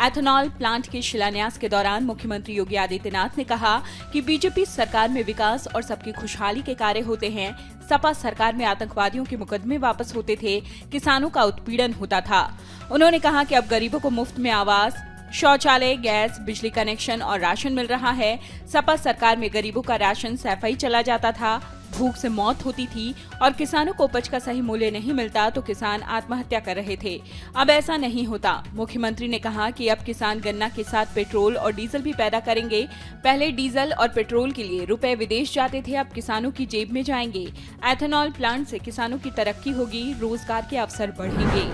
Ethanol plant के शिलान्यास के दौरान मुख्यमंत्री योगी आदित्यनाथ ने कहा कि बीजेपी सरकार में विकास और सबकी खुशहाली के कार्य होते हैं। सपा सरकार में आतंकवादियों के मुकदमे वापस होते थे, किसानों का उत्पीड़न होता था। उन्होंने कहा कि अब गरीबों को मुफ्त में आवास, शौचालय, गैस, बिजली कनेक्शन और राशन मिल रहा है। सपा सरकार में गरीबों का राशन सैफई चला जाता था, भूख से मौत होती थी और किसानों को उपज का सही मूल्य नहीं मिलता तो किसान आत्महत्या कर रहे थे। अब ऐसा नहीं होता। मुख्यमंत्री ने कहा कि अब किसान गन्ना के साथ पेट्रोल और डीजल भी पैदा करेंगे। पहले डीजल और पेट्रोल के लिए रुपए विदेश जाते थे, अब किसानों की जेब में जाएंगे। एथेनॉल प्लांट से किसानों की तरक्की होगी, रोजगार के अवसर बढ़ेंगे।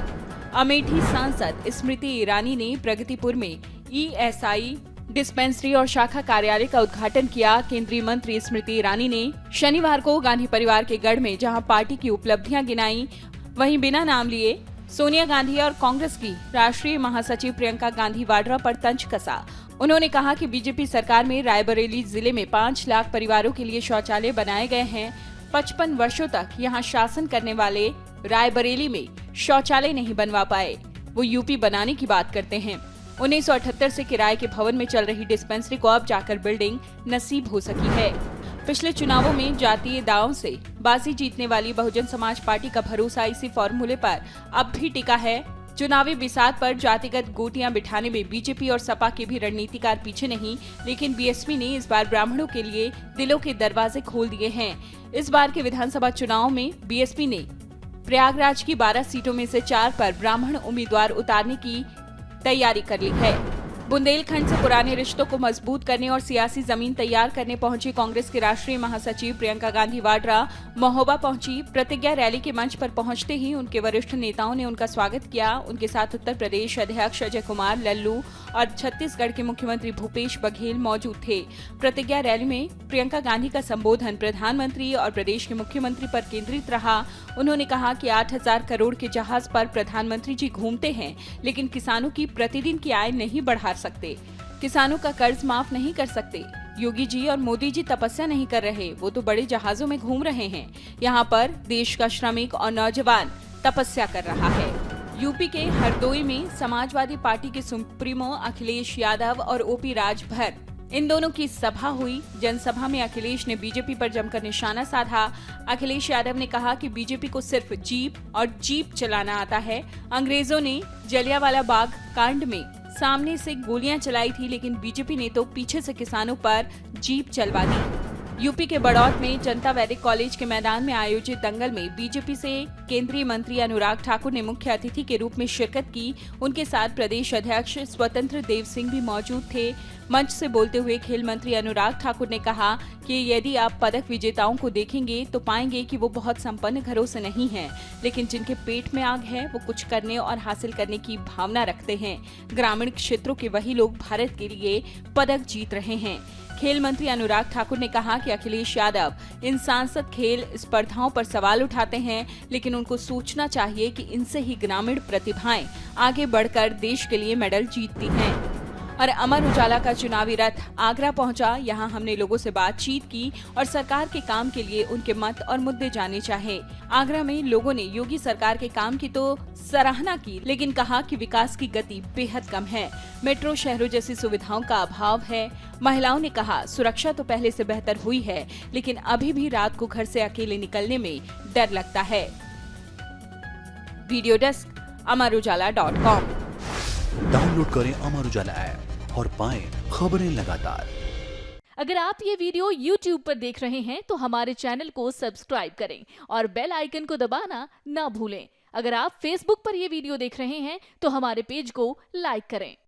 अमेठी सांसद स्मृति ईरानी ने प्रगतिपुर में ईएसआई डिस्पेंसरी और शाखा कार्यालय का उद्घाटन किया। केंद्रीय मंत्री स्मृति ईरानी ने शनिवार को गांधी परिवार के गढ़ में जहां पार्टी की उपलब्धियां गिनाई, वहीं बिना नाम लिए सोनिया गांधी और कांग्रेस की राष्ट्रीय महासचिव प्रियंका गांधी वाड्रा पर तंज कसा। उन्होंने कहा कि बीजेपी सरकार में रायबरेली जिले में 5 लाख परिवारों के लिए शौचालय बनाए गए हैं। 55 वर्षों तक यहां शासन करने वाले रायबरेली में शौचालय नहीं बनवा पाए, वो यूपी बनाने की बात करते हैं। 1978 से किराए के भवन में चल रही डिस्पेंसरी को अब जाकर बिल्डिंग नसीब हो सकी है। पिछले चुनावों में जातीय दांव से बाजी जीतने वाली बहुजन समाज पार्टी का भरोसा इसी फॉर्मूले पर अब भी टिका है। चुनावी बिसात पर जातिगत गोटियां बिठाने में बीजेपी और सपा के भी रणनीतिकार पीछे नहीं, लेकिन बीएसपी ने इस बार ब्राह्मणों के लिए दिलों के दरवाजे खोल दिए हैं। इस बार के विधानसभा चुनाव में बीएसपी ने प्रयागराज की 12 सीटों में से 4 पर ब्राह्मण उम्मीदवार उतारने की तैयारी कर ली है। बुंदेलखंड से पुराने रिश्तों को मजबूत करने और सियासी जमीन तैयार करने पहुंची कांग्रेस की राष्ट्रीय महासचिव प्रियंका गांधी वाड्रा महोबा पहुंची। प्रतिज्ञा रैली के मंच पर पहुंचते ही उनके वरिष्ठ नेताओं ने उनका स्वागत किया। उनके साथ उत्तर प्रदेश अध्यक्ष अजय कुमार लल्लू और छत्तीसगढ़ के मुख्यमंत्री भूपेश बघेल मौजूद थे। प्रतिज्ञा रैली में प्रियंका गांधी का संबोधन प्रधानमंत्री और प्रदेश के मुख्यमंत्री पर केंद्रित रहा। उन्होंने कहा कि 8,000 करोड़ के जहाज पर प्रधानमंत्री जी घूमते हैं, लेकिन किसानों की प्रतिदिन की आय नहीं बढ़ा सकते, किसानों का कर्ज माफ नहीं कर सकते। योगी जी और मोदी जी तपस्या नहीं कर रहे, वो तो बड़े जहाजों में घूम रहे हैं। यहाँ पर देश का श्रमिक और नौजवान तपस्या कर रहा है। यूपी के हरदोई में समाजवादी पार्टी के सुप्रीमो अखिलेश यादव और ओपी राजभर, इन दोनों की सभा हुई। जनसभा में अखिलेश ने बीजेपी पर जमकर निशाना साधा। अखिलेश यादव ने कहा कि बीजेपी को सिर्फ जीप चलाना आता है। अंग्रेजों ने जलियांवाला बाग कांड में सामने से गोलियां चलाई थी, लेकिन बीजेपी ने तो पीछे से किसानों पर जीप चलवा दी। यूपी के बड़ौत में जनता वैदिक कॉलेज के मैदान में आयोजित दंगल में बीजेपी से केंद्रीय मंत्री अनुराग ठाकुर ने मुख्य अतिथि के रूप में शिरकत की। उनके साथ प्रदेश अध्यक्ष स्वतंत्र देव सिंह भी मौजूद थे। मंच से बोलते हुए खेल मंत्री अनुराग ठाकुर ने कहा कि यदि आप पदक विजेताओं को देखेंगे तो पाएंगे कि वो बहुत संपन्न घरों से नहीं हैं, लेकिन जिनके पेट में आग है वो कुछ करने और हासिल करने की भावना रखते हैं। ग्रामीण क्षेत्रों के वही लोग भारत के लिए पदक जीत रहे हैं। खेल मंत्री अनुराग ठाकुर ने कहा कि अखिलेश यादव इन सांसद खेल स्पर्धाओं पर सवाल उठाते हैं, लेकिन उनको सोचना चाहिए कि इनसे ही ग्रामीण प्रतिभाएं आगे बढ़कर देश के लिए मेडल जीतती हैं। और अमर उजाला का चुनावी रथ आगरा पहुंचा। यहां हमने लोगों से बातचीत की और सरकार के काम के लिए उनके मत और मुद्दे जाने चाहे। आगरा में लोगों ने योगी सरकार के काम की तो सराहना की, लेकिन कहा कि विकास की गति बेहद कम है। मेट्रो शहरों जैसी सुविधाओं का अभाव है। महिलाओं ने कहा सुरक्षा तो पहले से बेहतर हुई है, लेकिन अभी भी रात को घर से अकेले निकलने में डर लगता है। Video desk amarujala.com। डाउनलोड करें अमर उजाला ऐप और पाएं खबरें लगातार। अगर आप ये वीडियो YouTube पर देख रहे हैं तो हमारे चैनल को सब्सक्राइब करें और बेल आइकन को दबाना ना भूलें। अगर आप Facebook पर ये वीडियो देख रहे हैं तो हमारे पेज को लाइक करें।